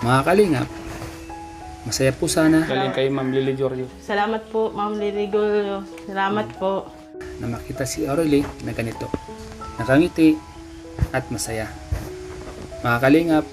Mga kalingap, masaya po sana. Galing kay Ma'am Lily Giorgio. Salamat po, Ma'am Lily Giorgio. Salamat po. Na makita si Aurelie na ganito, nakangiti at masaya. Mga kalingap,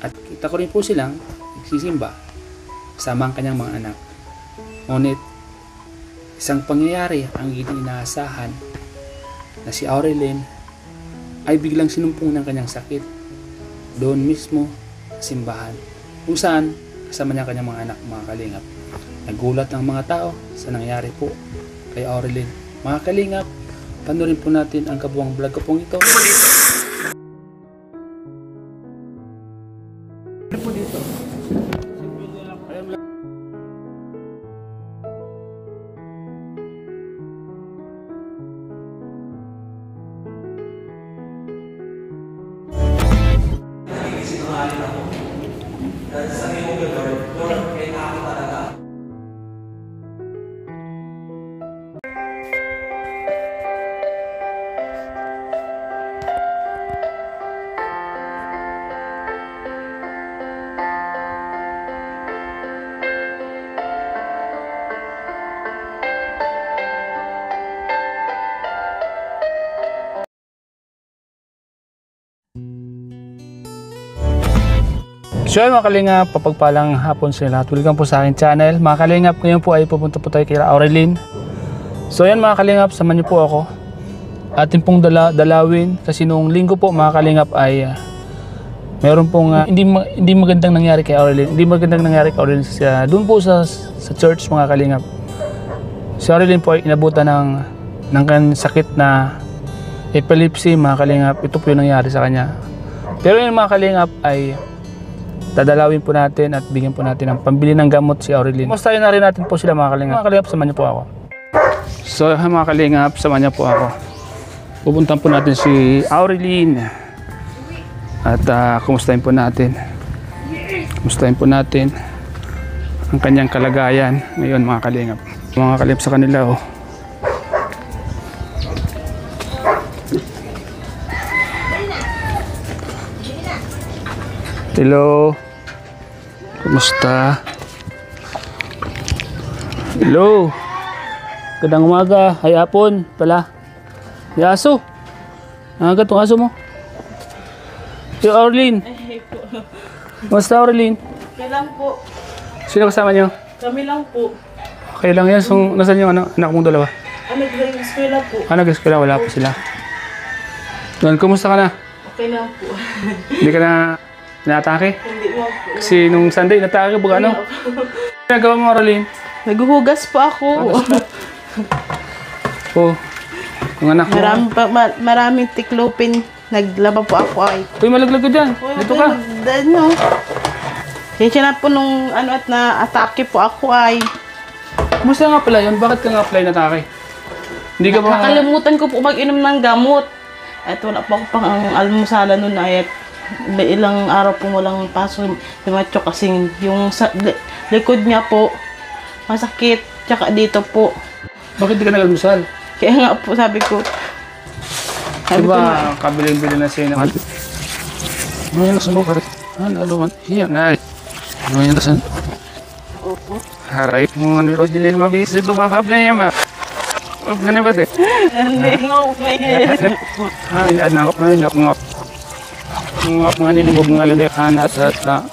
at kita ko rin po silang nagsisimba kasama ang kanyang mga anak. Ngunit, isang pangyayari ang hindi inaasahan na si Aurelie ay biglang sinumpong ng kanyang sakit doon mismo sa simbahan kung saan kasama niya kanyang mga anak, mga kalingap. Nagulat ang mga tao sa nangyari po kay Aurelie. Mga kalingap, panoorin po natin ang kabuang vlog ko pong ito. So yun mga kalingap, papagpalang hapon sa lahat. Welcome po sa aking channel. Mga kalingap, ngayon po ay pupunta po tayo kay Aurelie. So yan mga kalingap, samahan niyo po ako. Atin pong dalawin kasi noong linggo po mga kalingap ay meron pong hindi magandang nangyari kay Aurelie. Hindi magandang nangyari kay Aurelie doon po sa church mga kalingap. Si Aurelie po ay inabutan ng sakit na epilepsy mga kalingap. Ito po yung nangyari sa kanya. Pero yung mga kalingap ay dadalawin po natin at bigyan po natin ng pambili ng gamot si Aurelie. Mustahin na rin natin po sila mga kalingap. Mga kalingap, samahan niyo po ako. So mga kalingap, samahan niyo po ako. Pupuntahan po natin si Aurelie. At kumustahin po natin. Kumustahin po natin ang kanyang kalagayan ngayon mga kalingap. Mga kalingap sa kanila oh. Hello. Kumusta? Hello. Gandang umaga. Hay hapon pala. Hay aso. Agad tong aso mo. Yo Aurelie. Kumusta Aurelie? Okay lang po. Sino kasama niyo? Kami lang po. Okay lang yan. So, nasaan yung anak mong dalawa? Nag-eskwela po. Nag-eskwela. Wala pa sila. Doon, kumusta ka na? Okay lang po. Hindi ka na natake? Hindi mo po. Kasi nung Sunday, natake ka ba ano? Nagawa mo, Aurelie? Naghuhugas po ako. Oh, yung anak mo. Maraming tiklopin. Naglaba po ako ay. Uy, malaglag ka dyan. Dito ka. Ano? Kaya na po nung at na-atake po ako ay. Kumusta nga pala yun? Bakit ka nga pala natake? Hindi ka ba... Nakalimutan ko po mag-inom ng gamot. At wala po ako pang almusala nun ay ilang araw po walang paso si Macho kasi yung likod niya po masakit tsaka dito po. Bakit di ka nag-almusal? Kaya nga po sabi ko diba kabilin-bilin na siya naman? Ngayon nasan mo ka rin? Ano man? Hiya nga eh. Ngayon nasan? Opo. Haray mo nga nilo dilil mabisi ito makapla ba? Huwag ka na ba rin? Hindi nga may Ayan ako ngap. Ngap nga nilibog nga lalikan at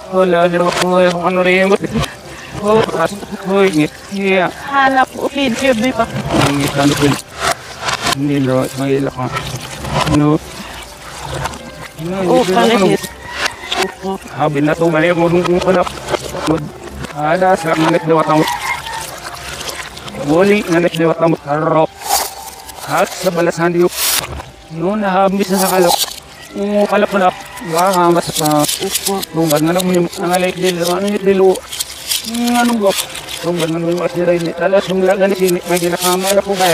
wala nilo ko yung ano rin mo. Oh, ngit. Hiya. hanap ulit yun di ba? Ngit ano rin. Nilo, mahilak ka. Ano? Oo, palit. Habi na ito, mali mo nung pala. Ada, sa nganit liwat ang Wali, nganit liwat ang harap. At sa balasan diyo. Noon, nahabis na sa kalap. Kalap-kalap. Makahamas sa tunggan nga lang mo yung nangalay dilo. Ano yung dilo? Anong gop? Tunggan nga mo yung asiray ni talas. Yung lagan ni sinik, may ginakamala ko kaya.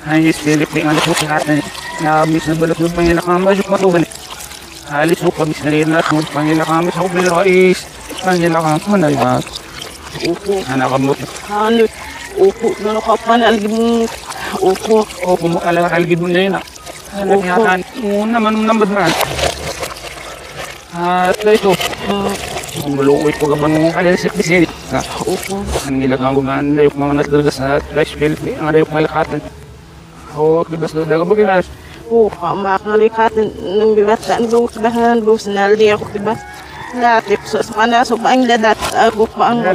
Hayes, Philip, may anak ko natin. Nahabis na balot yung pangilakamas yung matugan. Halis mo pabis na rin at yung pangilakamas ako bilais. Pangilakamas mo na iba. Upo. Anak ka mo. Ano? Upo. Ano ka pa na algim? Upo. Upo mo alakalgid mo na yun ah. Anak yata. Oo naman nambad na. At ito, ang malukoy ko gaman ng kalisip di sini. Opo. Ang nilagang gumaan na yung mga nasalagas sa rice field, ang ada yung malakatan. Oo, kibas na daga bagilas. Oo, makakalikat ng bibatan ko sa bahan ko sa naldi ako, diba? Latip sa mana so paang dadat ako pa ang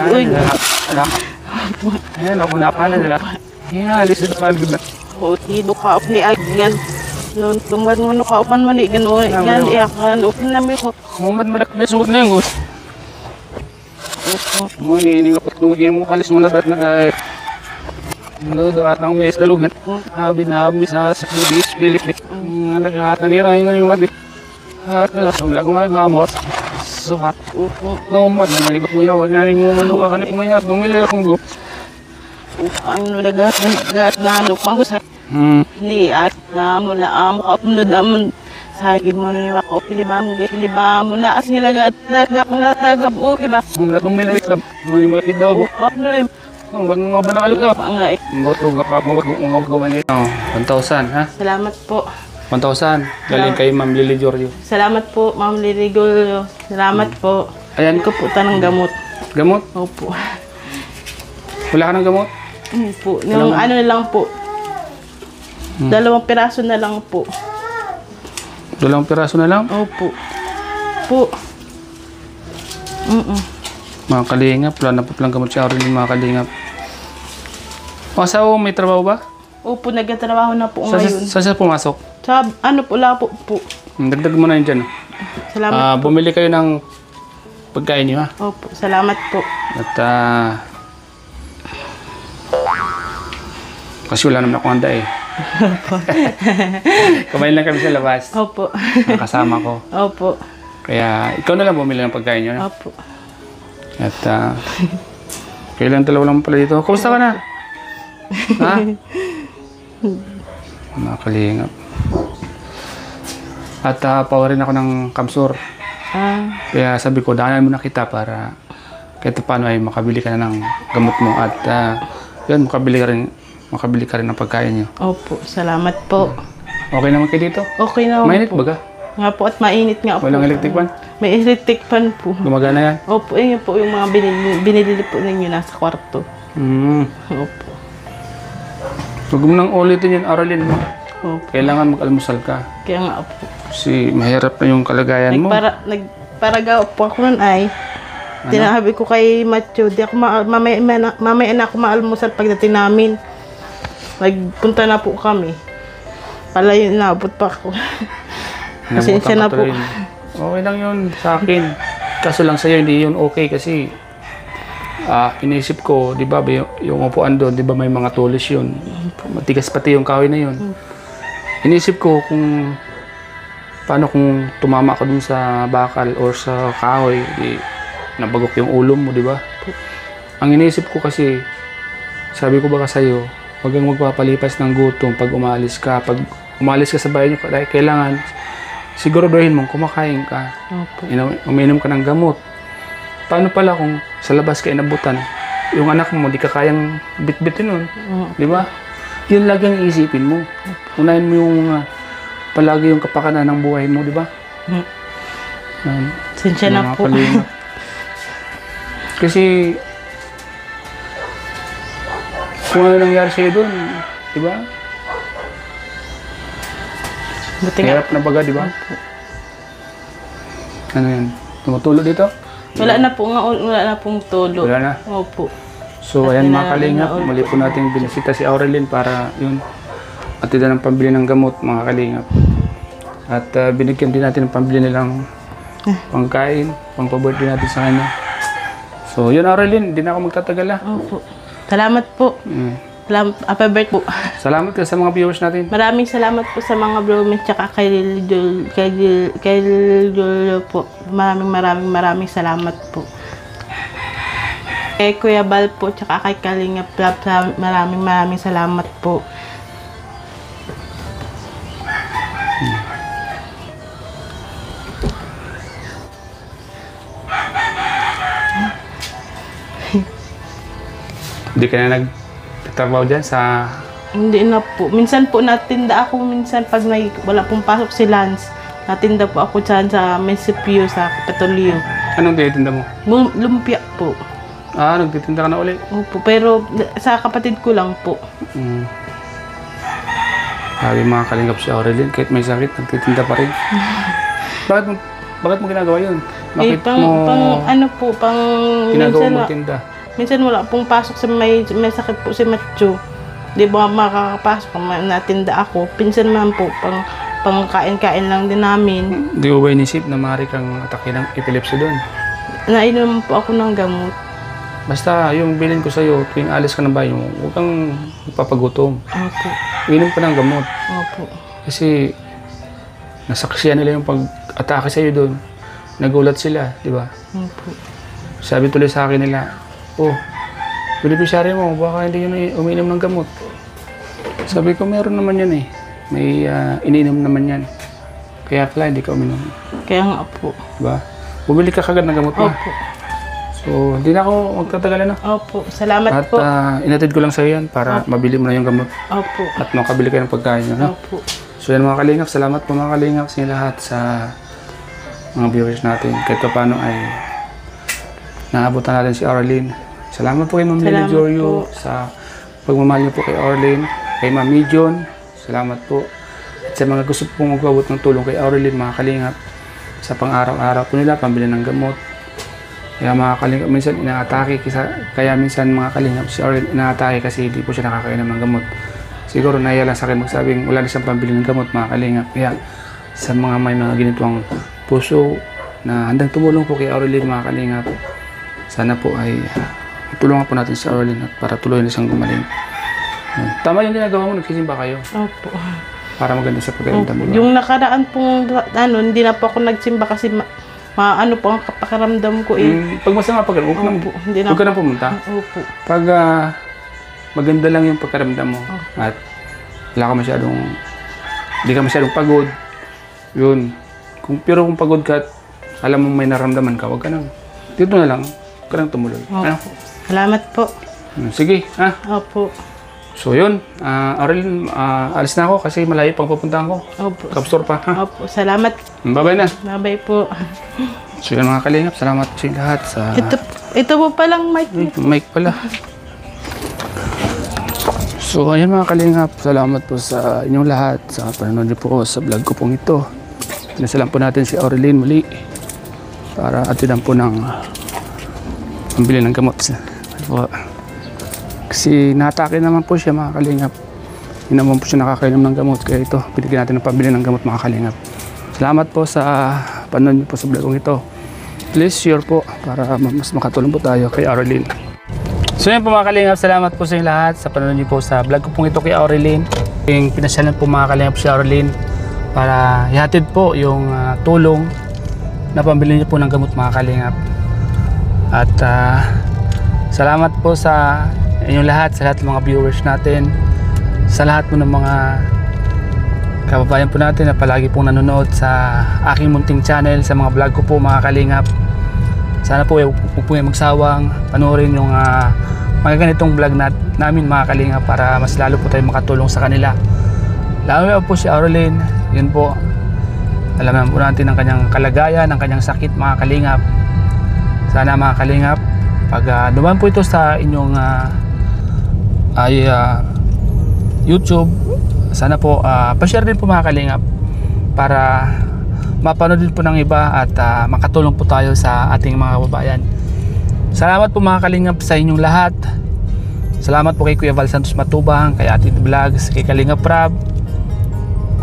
uy. Ayan, ako napala nila. Yan, alis na pala gibas. O tido ka up ni Agyan. Noon tumad mo no kaupan man igan o yan iyakan open na mi ko. Humad malak na sugod na yung gus. Mo ni kapatugin mo kalis mo na dat na Lado at ang mes dalugan. Habi na habi sa Swedish Philippines. Nagkakatan nila yung mati. At nalasong lago nga gamot. Sukat. Nomad na malikot mo yun. Huwag na rin mo manuka ka na pumayat. Bumili akong go. Ang nalagat na ano pang sa liat na mo na amo ka punod amon sa gid mo ni ako pilibam mo na as nilagat na tagap o kiba. Kung natong milik ka. Muli mo ito daw. Ang bang mga banalo ka. Pangay. Moto ka pa. Mga gawan nito. 1,000 ha? Salamat po. 1,000. Galing kay Ma'am Lily Giorgio. Salamat po, Ma'am Lirigol. Salamat po. Ayan Ko po tanang gamot. Gamot? Opo. Wala ka ng gamot? Po. Yung ano na lang po. 2 piraso na lang po. 2 piraso na lang? Opo. Po. Mga kalingap. Wala na po palang gamot si Aurelien, mga kalingap. O, asawa mo, may trabaho ba? Opo, nagtatrabaho na po ngayon. Saan siya pumasok? Sa ano po, wala po po. Dagdag mo na yun dyan. Salamat po. Bumili kayo ng pagkain niyo ha. Opo, salamat po. At kasi wala naman ako handa eh. Kumain lang kami sa labas. Opo. Ang kasama ko. Opo. Kaya ikaw na lang bumili ng pagkain niyo. No? Opo. At kailan dalawa lang pala dito. Kumusta ka na? Ha? Mga kalingap. At pawa rin ako ng kamsur. Kaya sabi ko, daanan mo na kita para kahit paano ay makabili ka na ng gamot mo. At yun, makabili ka rin ng pagkain niyo. Opo, salamat po. Okay naman kayo dito? Okay na Mainit po. baga? Nga po at mainit nga po. Walang electric fan? May electric fan po. Gumagana yan? Opo, yun po yung mga binili po ninyo nasa kwarto. Opo. Huwag mo nang ulitin yun, Aurelien mo. Opo. Kailangan mag-almusal ka. Kaya nga po. Kasi mahirap na yung kalagayan mo. Nagparagaw po ako nun ay. Tinahabi ko kay Matthew, di ako mamaya na ako maalmusal pagdating namin. Magpunta na po kami. Pala yun, naabot pa ako. Pasensya na po. Okay lang yun sa akin. Kaso lang sa'yo, hindi yun okay kasi inisip ko, di ba, yung upuan doon, di ba may mga tulis yun. Matigas pati yung kahoy na yun. Inisip ko kung paano kung tumama ka dun sa bakal or sa kahoy, di nabagok yung ulo mo, di ba? Ang inisip ko kasi, sabi ko baka sa'yo, huwag kang magpapalipas ng gutom pag umalis ka. Pag umalis ka sa bahay nyo, kailangan siguraduhin mong kumakain ka. Uminom ka ng gamot. Paano pala kung sa labas ka inabutan, yung anak mo, di ka kayang bit-bitin nun. Di ba? Yun lagi ang isipin mo. Unahin mo yung palagi yung kapakanan ng buhay mo, di ba? Pasensya na po. Kasi kung ano nangyari sa'yo doon, di ba? Hirap na baga, di ba? Ano yan? Tumutulo dito? Wala na pong tulo. Wala na? Opo. So, ayan mga kalingap, muli po natin binisita si Aurelien para yun, atidan ng pambili ng gamot, mga kalingap. At binigyan din natin ng pambili nilang pangkain, pang-birthday natin sa kanya. So, yun Aurelien, hindi na ako magtatagal ha. Opo. Salamat po. Happy birthday po. Salamat ka sa mga viewers natin. Maraming salamat po sa mga vloggers tsaka kay Julio po. Maraming salamat po. Kay Kuya Bal po tsaka kay Kalinga Plap, maraming salamat po. Hindi ka na nagtatrabaho dyan sa... Hindi na po. Minsan po natinda ako, minsan pag wala pong pasok si Lance. natinda po ako dyan sa Municipio, sa Kapitolyo. Anong tinitinda mo? Lumpia po. Nagtitinda ka na uli. Opo, pero sa kapatid ko lang po. Sabi mga kalingap si Aurelien, kahit may sakit, nagtitinda pa rin. Bakit mo ginagawa yun? Bakit ginagawa mo tinda? Minsan wala pong pasok sa may sakit po si Matcho. Di ba makakapasok natinda ako. Pinsan man po, pang kain-kain lang din namin. Di ko ba inisip na maaari kang atake ng epilepsy doon? Nainom po ako ng gamot. Basta yung bilin ko sa'yo, tuwing alis ka ng bahay mo, huwag kang ipapagutom. Opo. Inom ka ng gamot. Opo. Kasi nasaksiyan nila yung pag-atake sa'yo doon. Nagulat sila, di ba? Opo. Sabi tuloy sa akin nila, beneficiary mo, baka hindi yun umiinom ng gamot. Sabi ko, meron naman yan eh. May iniinom naman yan. Kaya pala hindi ka uminom. Kaya nga po. Diba? Bumili ka kagad ng gamot mo. Opo. So, hindi na ako magtatagal na. Opo. Salamat po. At inatid ko lang sa'yo yan para mabili mo na yung gamot. Opo. At makabili ka ng pagkain. No? Opo. So yan mga kalingap, salamat po mga kalingap sa inyo lahat sa mga viewers natin. Kahit pa paano ay naabutan natin si Aurelien. Salamat po kay Ma'am Lily Jorio sa pagmamahal niyo po kay Aurelien, kay Ma'am Mijon. Salamat po. At sa mga gusto pong magpabot ng tulong kay Aurelien, mga kalingap, sa pang-araw-araw po nila, pambili ng gamot. Kaya mga kalingap, minsan inaatake, kaya minsan mga kalingap, si Aurelien inaatake kasi hindi po siya nakakainom ng gamot. Siguro nahiya lang sa akin magsabing wala na siyang pambili ng gamot, mga kalingap. Kaya sa mga may mga ganitong puso na handang tumulong po kay Aurelien, mga kalingap, sana po ay tulungan po natin si Aurelien at para tuloy na siyang gumaling. Tama yung ginagawa mo, nagsisimba kayo. Opo. Para maganda sa pagkaramdam mo. Yung nakaraan pong hindi na po ako nagsimba kasi maano po ang pakiramdam ko eh. Pag masama pagkaramdam, huwag ka na pumunta. Opo. Pag maganda lang yung pagkaramdam mo at wala ka masyadong, hindi ka masyadong pagod, yun. Pero kung pagod ka at alam mo may naramdaman ka, huwag ka nang, dito na lang, huwag ka nang tumuloy. Ano? Salamat po. Sige, ha? Opo. So yun, Aurelien, alis na ako kasi malayo pang pupuntahan ko. Opo. Kapstore pa, ha? Opo. Salamat. Bye-bye na. Bye-bye po. So yun mga kalingap, salamat sa inyo lahat sa... Ito po palang mic. Mic pala. So ayun mga kalingap, salamat po sa inyong lahat sa panonood niyo po sa vlog ko pong ito. Pinasalam po natin si Aurelien muli para atidan po ng pambili ng gamot. Kasi natake naman po siya mga kalingap. Hindi naman po siya nakakainom ng gamot. Kaya ito, binigyan natin ng pambili ng gamot mga kalingap. Salamat po sa panonood niyo po sa vlog kong ito. Please share po para mas makatulong po tayo kay Aurelien. So yun po mga kalingap, salamat po sa inyo lahat sa panonood niyo po sa vlog ko pong ito kay Aurelien. Yung pinasyalan po mga kalingap si Aurelien para ihatid po yung tulong na pambili niyo po ng gamot mga kalingap. At salamat po sa inyong lahat, sa lahat ng mga viewers natin, sa lahat po ng mga kababayan po natin na palagi pong nanonood sa aking munting channel, sa mga vlog ko po mga kalingap. Sana po huwag po magsawang panoorin yung mga ganitong vlog namin mga kalingap para mas lalo po tayo makatulong sa kanila. Lalo na po si Aurelien, yun po, alam po natin ang kanyang kalagayan, ang kanyang sakit mga kalingap. Sana mga kalingap, pag dumaan po ito sa inyong YouTube, sana po pa-share din po mga kalingap para mapanood din po ng iba at makatulong po tayo sa ating mga kababayan. Salamat po mga kalingap sa inyong lahat. Salamat po kay Kuya Val Santos Matubang, kay Ate Vlogs, kay Kalingap Prab,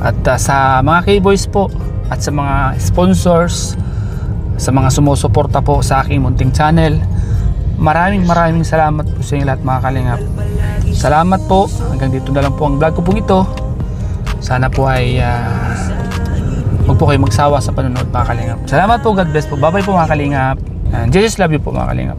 at sa mga K-Boys po at sa mga sponsors, sa mga sumusuporta po sa aking munting channel. Maraming salamat po sa inyo lahat mga kalingap. Salamat po. Hanggang dito na lang po ang vlog ko pong ito. Sana po ay huwag po kayo magsawa sa panonood mga kalingap. Salamat po. God bless po. Bye bye po mga kalingap. And Jesus love you po mga kalingap.